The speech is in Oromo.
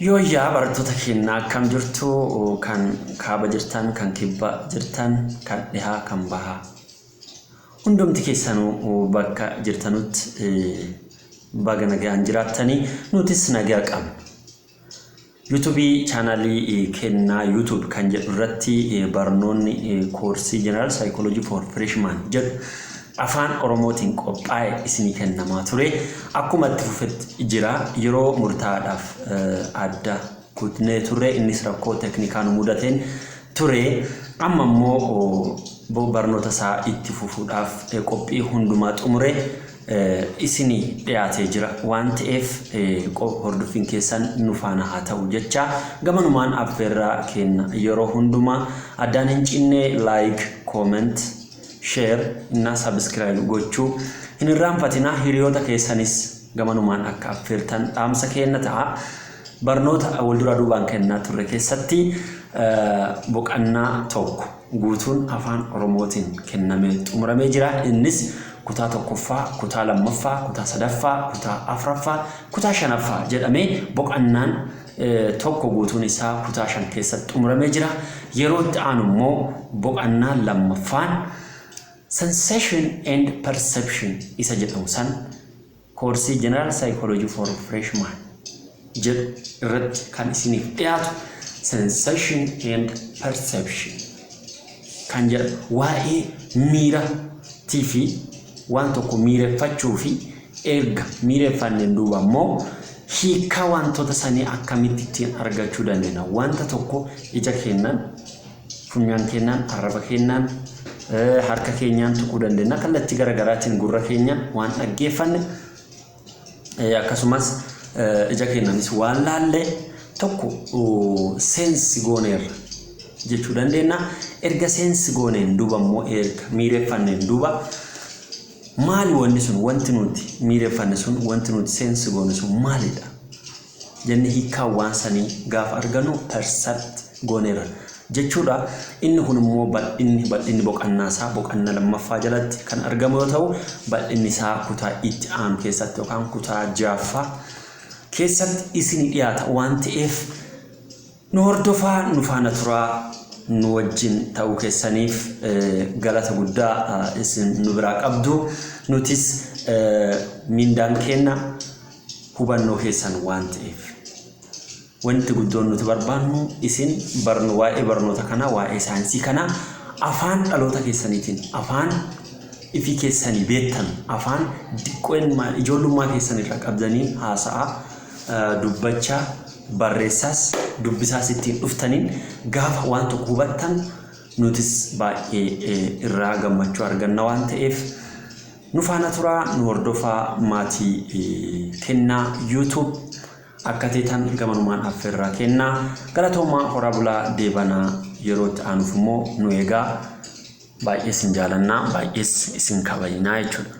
Yooyyaa barattoota keenyaa akkam jirtu kan kaaba jirtan kan kibba jirtan kan dhihaa kan bahaa hundumti keessanuu bakka jirtanutti baga nagaan jiraattanii nutis nagaa qabna. YouTube channel kennaa YouTube kan jedhu irratti barnoonni koorsii General Psychology for Freshman jedhu afaan Oromootiin qophaa'e isinii kennamaa ture. Akkuma itti fufetti jira yeroo murtaadhaaf adda kutnee ture innis rakkoo teknikaan mudateen ture. Amma immoo barnoota isaa itti fufuudhaaf qophii hundumaa xumure isinii dhiyaatee jira waan ta'eef hordoffiin keessan nu faana haa ta'u jecha gamanumaan affeerraa kenna yeroo hundumaa addaan hin cinne like comment share inna subscribe gochuu hin irraanfatina hiriyoota keessanis gamanumaan akka affeertan dhaamsa kenna ta'a. Barnoota waldura duubaan kennaa turre keessatti boqannaa tokko guutuun afaan Oromootiin kennamee xumuramee jira. Innis kutaa tokkoffaa, kutaa lammaffaa, kutaa sadaffaa, kutaa afuraffaa, kutaa shanaffaa jedhamee boqannaan tokko guutuun isaa kutaa shan keessatti xumuramee jira. Yeroo itti aanu immoo boqannaan lammaffaan Sensation and Perception isa jedhamu san koorsii General Psychology for Freshman jedhu irratti kan isiniif dhiyaatu Sensation and Perception kan jedhu waa'ee miiraatii fi waan tokko miireffachuu fi erga miireffanneen duuba immoo hiika wantoota sanii akkamitti ittiin argachuu dandeenya. Wanta tokko ija keenyaan, funyaan keenyaan, arraba keenyaan, harka keenyaan tuquu dandeenya. Kallattii garaagaraatiin gurra keenyaan waan dhaggeeffanne akkasumas ija keenyaanis waan laallee tokko seensi gooneerra jechuu dandeenya. Erga seensi gooneen duuba immoo erga miireffanneen duuba maali wanti sun wanti nuti miireffanne sun wanti nuti seensi goone sun maalidha jennee hiikaa waan sanii gaafa arganu percept gooneerra jechuudha. Inni kun immoo bal'inni boqonnaa isaa boqonnaa lammaffaa jalatti kan argamu yoo ta'u bal'inni isaa kutaa itti aanu keessatti yookaan kutaa jaaffaa keessatti isinii dhiyaata waan ta'eef nu hordofaa nu faana turaa. Nu wajjin ta'uu keessaniif galata guddaa isin nu biraa qabdu. Nutis mindaan kenna hubannoo keessan waan ta'eef wanti guddoon nuti barbaannu isin waa'ee barnoota kana waa'ee saayinsii kana afaan dhaloota keessaniitiin afaan ifii keessanii beektan afaan diqqoon ijoollummaa keessanirra qabdanii haasa'aa dubbachaa barreessaas dubbisaas ittiin dhuftaniin gaafa waan tokko hubattan nutis baay'ee irraa gammachuu arganna waan ta'eef nu faana turaa nu hordofaa maatii kennaa YouTube akka teetan gamanumaan affeerraa kennaa galatoomaa horaa bulaa deebanaa yeroo itti aanuuf immoo nu eegaa baay'ee isin jaalannaa baay'ees isin kabajnaa jechuudha.